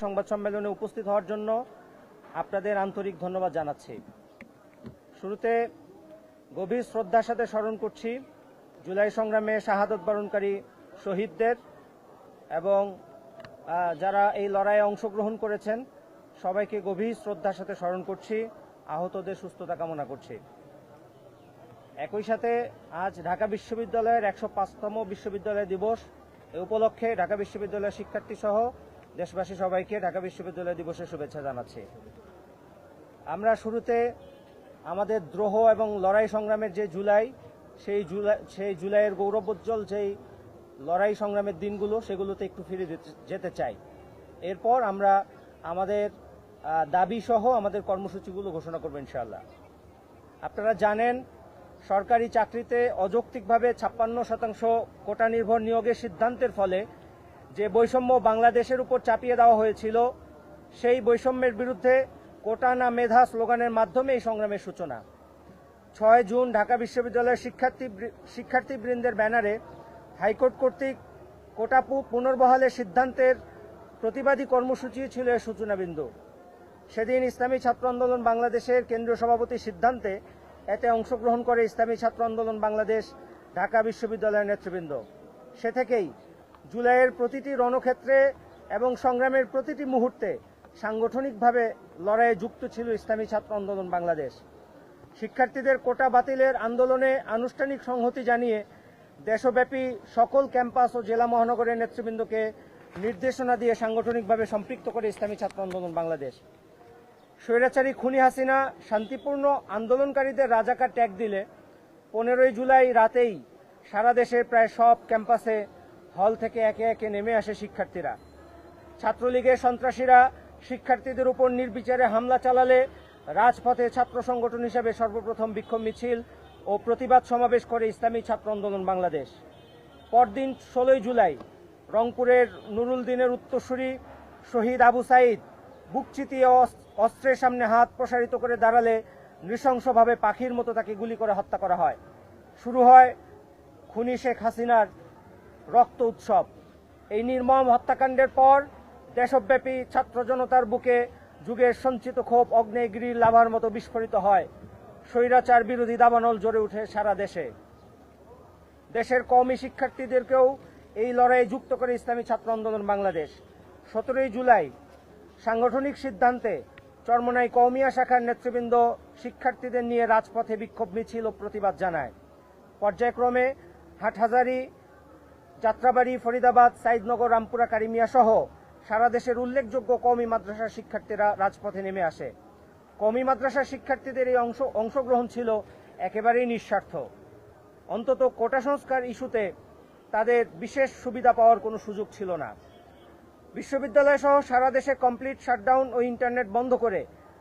সংবাদ সম্মেলনে উপস্থিত হওয়ার জন্য আপনাদের আন্তরিক ধন্যবাদ জানাচ্ছি। শুরুতে গভীর শ্রদ্ধার সাথে স্মরণ করছি জুলাই সংগ্রামে শাহাদত বরণকারী শহীদদের এবং যারা এই লড়াইয়ে অংশগ্রহণ করেছেন সবাইকে গভীর শ্রদ্ধার সাথে স্মরণ করছি, আহতদের সুস্থতা কামনা করছি। একই সাথে আজ ঢাকা বিশ্ববিদ্যালয়ের 105তম বিশ্ববিদ্যালয় দিবস। এ উপলক্ষে ঢাকা বিশ্ববিদ্যালয়ের শিক্ষার্থী সহ দেশবাসী সবাইকে ঢাকা বিশ্ববিদ্যালয় দিবসের শুভেচ্ছা জানাচ্ছি। আমরা শুরুতে আমাদের দ্রোহ এবং লড়াই সংগ্রামের যে জুলাই, সেই জুলাইয়ের গৌরবোজ্জ্বল যেই লড়াই সংগ্রামের দিনগুলো সেগুলোতে একটু ফিরে যেতে চাই। এরপর আমরা আমাদের দাবি সহ আমাদের কর্মসূচিগুলো ঘোষণা করব ইনশাআল্লাহ। আপনারা জানেন সরকারি চাকরিতে অযৌক্তিকভাবে 56% কোটা নির্ভর নিয়োগের সিদ্ধান্তের ফলে যে বৈষম্য বাংলাদেশের উপর চাপিয়ে দেওয়া হয়েছিল, সেই বৈষম্যের বিরুদ্ধে কোটা না মেধা স্লোগানের মাধ্যমে এই সংগ্রামের সূচনা। 6 জুন ঢাকা বিশ্ববিদ্যালয়ের শিক্ষার্থীবৃন্দের ব্যানারে হাইকোর্ট কর্তৃক কোটা পুনর্বহালের সিদ্ধান্তের প্রতিবাদী কর্মসূচি ছিল এর সূচনাবিন্দু। সেদিন ইসলামী ছাত্র আন্দোলন বাংলাদেশের কেন্দ্রীয় সভাপতির সিদ্ধান্তে এতে অংশগ্রহণ করে ইসলামী ছাত্র আন্দোলন বাংলাদেশ ঢাকা বিশ্ববিদ্যালয়ের নেতৃবৃন্দ। সে থেকেই জুলাইয়ের প্রতিটি রণক্ষেত্রে এবং সংগ্রামের প্রতিটি মুহূর্তে সাংগঠনিকভাবে লড়াইয়ে যুক্ত ছিল ইসলামী ছাত্র আন্দোলন বাংলাদেশ। শিক্ষার্থীদের কোটা বাতিলের আন্দোলনে আনুষ্ঠানিক সংহতি জানিয়ে দেশব্যাপী সকল ক্যাম্পাস ও জেলা মহানগরের নেতৃবৃন্দকে নির্দেশনা দিয়ে সাংগঠনিকভাবে সম্পৃক্ত করে ইসলামী ছাত্র আন্দোলন বাংলাদেশ। স্বৈরাচারী খুনি হাসিনা শান্তিপূর্ণ আন্দোলনকারীদের রাজাকার ট্যাগ দিলে 15 জুলাই রাতেই সারা দেশের প্রায় সব ক্যাম্পাসে হল থেকে একে একে নেমে আসে শিক্ষার্থীরা। ছাত্রলীগের সন্ত্রাসীরা শিক্ষার্থীদের উপর নির্বিচারে হামলা চালালে রাজপথে ছাত্র সংগঠন হিসেবে সর্বপ্রথম বিক্ষোভ মিছিল ও প্রতিবাদ সমাবেশ করে ইসলামী ছাত্র আন্দোলন বাংলাদেশ। পরদিন 16 জুলাই রংপুরের নুরুল দিনের উত্তরসূরি শহীদ আবু সাইদ বুক চিতিয়ে অস্ত্রের সামনে হাত প্রসারিত করে দাঁড়ালে নৃশংসভাবে পাখির মতো তাকে গুলি করে হত্যা করা হয়। শুরু হয় খুনি শেখ হাসিনার রক্ত উৎসব। এই নির্মম হত্যাকাণ্ডের পর দেশব্যাপী ছাত্র জনতার বুকে যুগের সঞ্চিত ক্ষোভ অগ্নেয়গিরির লাভার মতো বিস্ফোরিত হয়। স্বৈরাচার বিরোধী দাবানল জ্বলে ওঠে সারা দেশে। দেশের কওমি শিক্ষার্থীদেরকেও এই লড়াইয়ে যুক্ত করে ইসলামী ছাত্র আন্দোলন বাংলাদেশ। 17 জুলাই সাংগঠনিক সিদ্ধান্তে চরমোনাই কওমিয়া শাখার নেতৃবৃন্দ শিক্ষার্থীদের নিয়ে রাজপথে বিক্ষোভ মিছিল ও প্রতিবাদ জানায়। পর্যায়ক্রমে হাটহাজারী, যাত্রাবাড়ি, ফরিদাবাদ, সাইদনগর, রামপুরা, কারিমিয়া সহ সারা দেশের উল্লেখযোগ্য কওমি মাদ্রাসার শিক্ষার্থীরা রাজপথে নেমে আসে। কওমি মাদ্রাসার শিক্ষার্থীদের এই অংশগ্রহণ ছিল একেবারেই নিঃস্বার্থ। অন্তত কোটা সংস্কার ইস্যুতে তাদের বিশেষ সুবিধা পাওয়ার কোনো সুযোগ ছিল না। বিশ্ববিদ্যালয় সহ সারা দেশে কমপ্লিট শাটডাউন ও ইন্টারনেট বন্ধ করে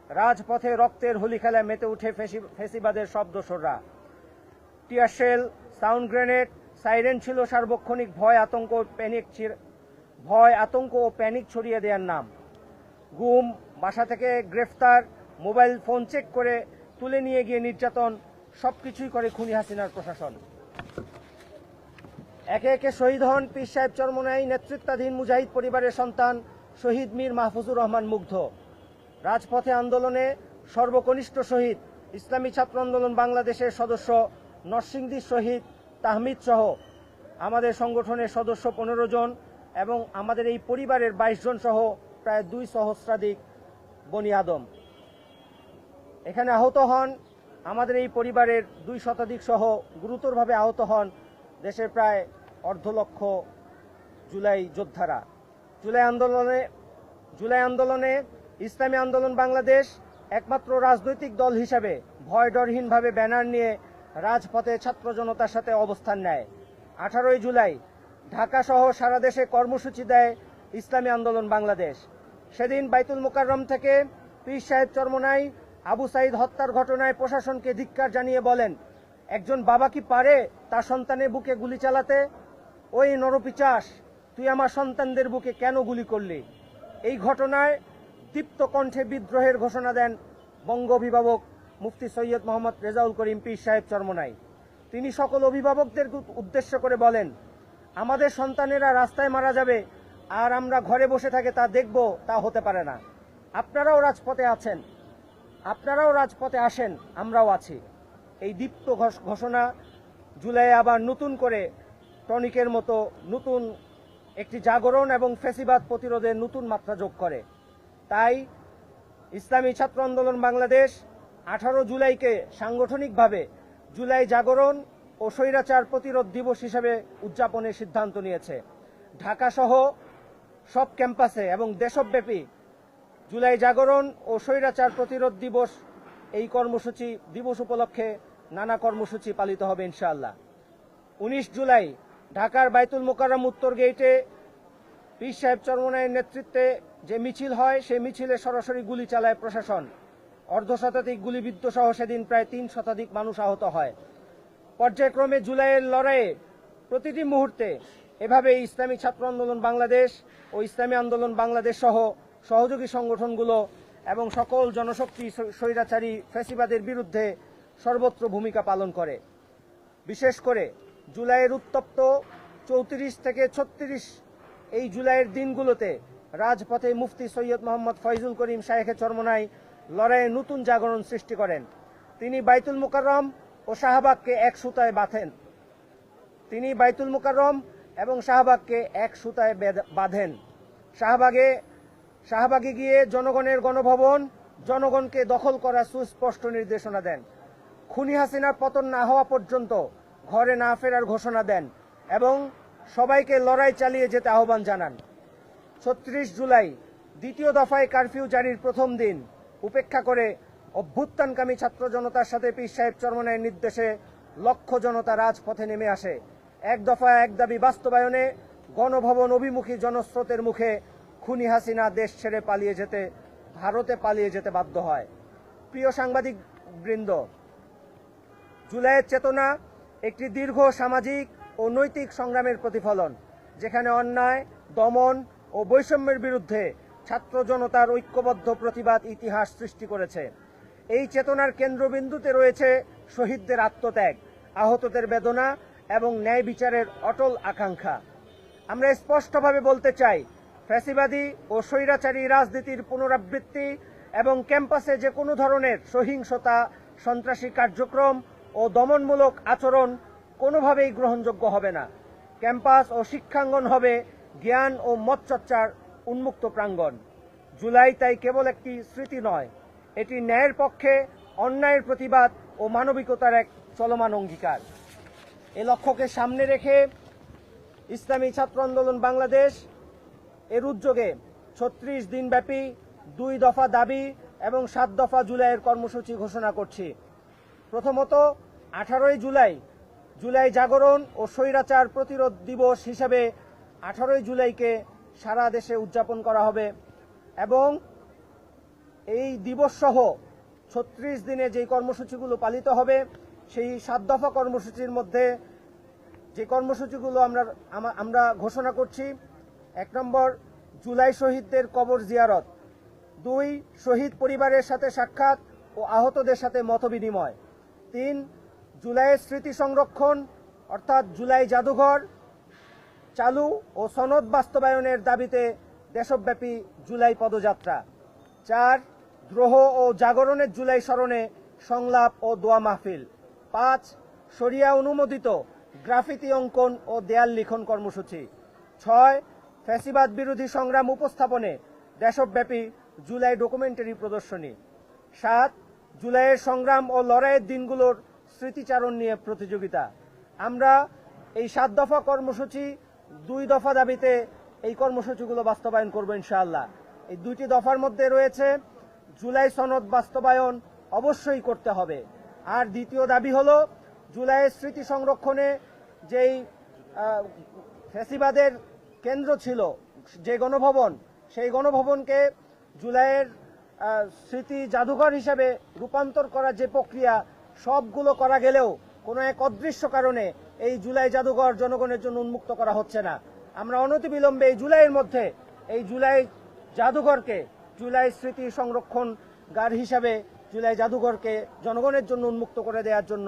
রাজপথে রক্তের হোলি খেলায় মেতে উঠে ফেসিবাদের সব দোসররা। টিয়ারশেল, সাউন্ড গ্রেনেড, সাইরেন ছিল সার্বক্ষণিক ভয়, আতঙ্ক ও প্যানিক ছড়িয়ে দেওয়ার নাম। গুম, বাসা থেকে গ্রেফতার, মোবাইল ফোন চেক করে তুলে নিয়ে গিয়ে নির্যাতন, সবকিছুই করে খুনি হাসিনার প্রশাসন। একে একে শহীদ হন পীর সাহেব চরমোনাই নেতৃত্বাধীন মুজাহিদ পরিবারের সন্তান শহীদ মীর মাহফুজুর রহমান মুগ্ধ। রাজপথে আন্দোলনে সর্বকনিষ্ঠ শহীদ ইসলামী ছাত্র আন্দোলন বাংলাদেশের সদস্য নরসিংদীর শহীদ তাহমিদ সহ আমাদের সংগঠনের সদস্য 15 জন এবং আমাদের এই পরিবারের 22 জন সহ প্রায় 2 সহস্রাধিক বনি আদম এখানে আহত হন। আমাদের এই পরিবারের 2 শতাধিক সহ গুরুতরভাবে আহত হন দেশের প্রায় 1.5 লক্ষ জুলাই যোদ্ধারা। জুলাই আন্দোলনে ইসলামী আন্দোলন বাংলাদেশ একমাত্র রাজনৈতিক দল হিসাবে ভয় ডরহীনভাবে ব্যানার নিয়ে রাজপথে ছাত্র জনতার সাথে অবস্থান নেয়। 18 জুলাই ঢাকা সহ সারা দেশে কর্মসূচি দেয় ইসলামী আন্দোলন বাংলাদেশ। সেদিন বাইতুল মোকাররম থেকে পীর সাহেব চরমোনাই আবু সাইদ হত্যার ঘটনায় প্রশাসনকে ধিক্কার জানিয়ে বলেন, একজন বাবা কি পারে তার সন্তানের বুকে গুলি চালাতে? ওই নরপিচাস, তুই আমার সন্তানদের বুকে কেন গুলি করলি? এই ঘটনায় দীপ্ত কণ্ঠে বিদ্রোহের ঘোষণা দেন বঙ্গ অভিভাবক মুফতি সৈয়দ মোহাম্মদ রেজাউল করিম পীর সাহেব চরমোনাই। তিনি সকল অভিভাবকদের উদ্দেশ্য করে বলেন, আমাদের সন্তানেরা রাস্তায় মারা যাবে, আর আমরা ঘরে বসে থাকে তা দেখব, তা হতে পারে না। আপনারাও রাজপথে আছেন, আপনারাও রাজপথে আসেন, আমরাও আছি। এই দীপ্ত ঘোষণা জুলাই আবার নতুন করে টনিকের মতো নতুন একটি জাগরণ এবং ফ্যাসিবাদ প্রতিরোধের নতুন মাত্রা যোগ করে। তাই ইসলামী ছাত্র আন্দোলন বাংলাদেশ 18 জুলাইকে সাংগঠনিকভাবে জুলাই জাগরণ ও স্বৈরাচার প্রতিরোধ দিবস হিসেবে উদযাপনের সিদ্ধান্ত নিয়েছে। ঢাকা সহ সব ক্যাম্পাসে এবং দেশব্যাপী জুলাই জাগরণ ও স্বৈরাচার প্রতিরোধ দিবস এই কর্মসূচি দিবস উপলক্ষে নানা কর্মসূচি পালিত হবে ইনশাআল্লাহ। 19 জুলাই ঢাকার বাইতুল মোকাররম উত্তর গেইটে পীর সাহেব চরমনায়ের নেতৃত্বে যে মিছিল হয়, সেই মিছিলে সরাসরি গুলি চালায় প্রশাসন। অর্ধশতাধিক গুলিবিদ্ধ সহ সেদিন প্রায় 3 শতাধিক মানুষ আহত হয়। পর্যায়ক্রমে জুলাইয়ের লড়াইয়ে প্রতিটি মুহূর্তে এভাবে ইসলামী ছাত্র আন্দোলন বাংলাদেশ ও ইসলামী আন্দোলন বাংলাদেশ সহ সহযোগী সংগঠনগুলো এবং সকল জনশক্তি স্বৈরাচারী ফ্যাসিবাদের বিরুদ্ধে সর্বত্র ভূমিকা পালন করে। বিশেষ করে জুলাইয়ের উত্তপ্ত 34 থেকে 36 এই জুলাইয়ের দিনগুলোতে রাজপথে মুফতি সৈয়দ মোহাম্মদ ফয়জুল করিম শায়েখে চরমনাই লড়াইয়ে নতুন জাগরণ সৃষ্টি করেন। তিনি বাইতুল মোকাররম ও শাহবাগকে এক সুতায় বাঁধেন। তিনি বাইতুল মোকাররম এবং শাহবাগকে এক সুতায় বাঁধেন। শাহবাগে গিয়ে জনগণের গণভবন, জনগণকে দখল করার সুস্পষ্ট নির্দেশনা দেন। খুনি হাসিনার পতন না হওয়া পর্যন্ত ঘরে না ফেরার ঘোষণা দেন এবং সবাইকে লড়াই চালিয়ে যেতে আহ্বান জানান। 36 জুলাই দ্বিতীয় দফায় কারফিউ জারির প্রথম দিন উপেক্ষা করে অভ্যুত্থানকামী ছাত্র জনতার সাথে পীর সাহেব চরমনায়ের নির্দেশে লক্ষ জনতা রাজপথে নেমে আসে। এক দফা এক দাবি বাস্তবায়নে গণভবন অভিমুখী জনস্রোতের মুখে খুনি হাসিনা দেশ ছেড়ে ভারতে পালিয়ে যেতে বাধ্য হয়। প্রিয় সাংবাদিক বৃন্দ, জুলাইয়ের চেতনা একটি দীর্ঘ সামাজিক ও নৈতিক সংগ্রামের প্রতিফলন, যেখানে অন্যায়, দমন ও বৈষম্যের বিরুদ্ধে ছাত্র জনতার ঐক্যবদ্ধ প্রতিবাদ ইতিহাস সৃষ্টি করেছে। এই চেতনার কেন্দ্রবিন্দুতে রয়েছে শহীদদের আত্মত্যাগ, আহতদের বেদনা এবং ন্যায় বিচারের অটল আকাঙ্ক্ষা। আমরা স্পষ্টভাবে বলতে চাই, ফ্যাসিবাদী ও স্বৈরাচারী রাজনীতির পুনরাবৃত্তি এবং ক্যাম্পাসে যে কোনো ধরনের সহিংসতা, সন্ত্রাসী কার্যক্রম ও দমনমূলক আচরণ কোনোভাবেই গ্রহণযোগ্য হবে না। ক্যাম্পাস ও শিক্ষাঙ্গন হবে জ্ঞান ও মতচর্চার উন্মুক্ত প্রাঙ্গণ। জুলাই তাই কেবল একটি স্মৃতি নয়, এটি ন্যায়ের পক্ষে অন্যায়ের প্রতিবাদ ও মানবিকতার এক চলমান অঙ্গীকার। এ লক্ষ্যকে সামনে রেখে ইসলামী ছাত্র আন্দোলন বাংলাদেশ এর উদ্যোগে 36 দিনব্যাপী 2 দফা দাবি এবং 7 দফা জুলাইয়ের কর্মসূচি ঘোষণা করছি। প্রথমত, 18 জুলাই জাগরণ ও স্বৈরাচার প্রতিরোধ দিবস হিসেবে 18 জুলাইকে সারা দেশে উদযাপন করা হবে এবং এই দিবস সহ 36 দিনে যে কর্মসূচিগুলো পালিত হবে, সেই 7 দফা কর্মসূচির মধ্যে যে কর্মসূচিগুলো আমরা ঘোষণা করছি: 1 নম্বর, জুলাই শহীদদের কবর জিয়ারত; 2, শহীদ পরিবারের সাথে সাক্ষাৎ ও আহতদের সাথে মতবিনিময়; 3, জুলাইয়ের স্মৃতি সংরক্ষণ অর্থাৎ জুলাই জাদুঘর চালু ও সনদ বাস্তবায়নের দাবিতে দেশব্যাপী জুলাই পদযাত্রা; 4, দ্রোহ ও জাগরণের জুলাই স্মরণে সংলাপ ও দোয়া মাহফিল; 5, শরিয়া অনুমোদিত গ্রাফিতি অঙ্কন ও দেয়াল লিখন কর্মসূচি; 6, ফ্যাসিবাদ বিরোধী সংগ্রাম উপস্থাপনে দেশব্যাপী জুলাই ডকুমেন্টারি প্রদর্শনী; 7, জুলাইয়ের সংগ্রাম ও লড়াইয়ের দিনগুলোর স্মৃতিচারণ নিয়ে প্রতিযোগিতা। আমরা এই 7 দফা কর্মসূচি 2 দফা দাবিতে এই কর্মসূচিগুলো বাস্তবায়ন করব ইনশাআল্লাহ। এই 2টি দফার মধ্যে রয়েছে জুলাই সনদ বাস্তবায়ন অবশ্যই করতে হবে, আর দ্বিতীয় দাবি হলো জুলাইয়ের স্মৃতি সংরক্ষণে যেই ফ্যাসিবাদের কেন্দ্র ছিল যে গণভবন, সেই গণভবনকে জুলাইয়ের স্মৃতি জাদুঘর হিসেবে রূপান্তর করার যে প্রক্রিয়া, সবগুলো করা গেলেও কোনো এক অদৃশ্য কারণে এই জুলাই জাদুঘর জনগণের জন্য উন্মুক্ত করা হচ্ছে না। আমরা অনতিবিলম্বে এই জুলাইয়ের মধ্যে এই জুলাই জাদুঘরকে জুলাই স্মৃতি সংরক্ষণগার হিসাবে জুলাই জাদুঘরকে জনগণের জন্য উন্মুক্ত করে দেওয়ার জন্য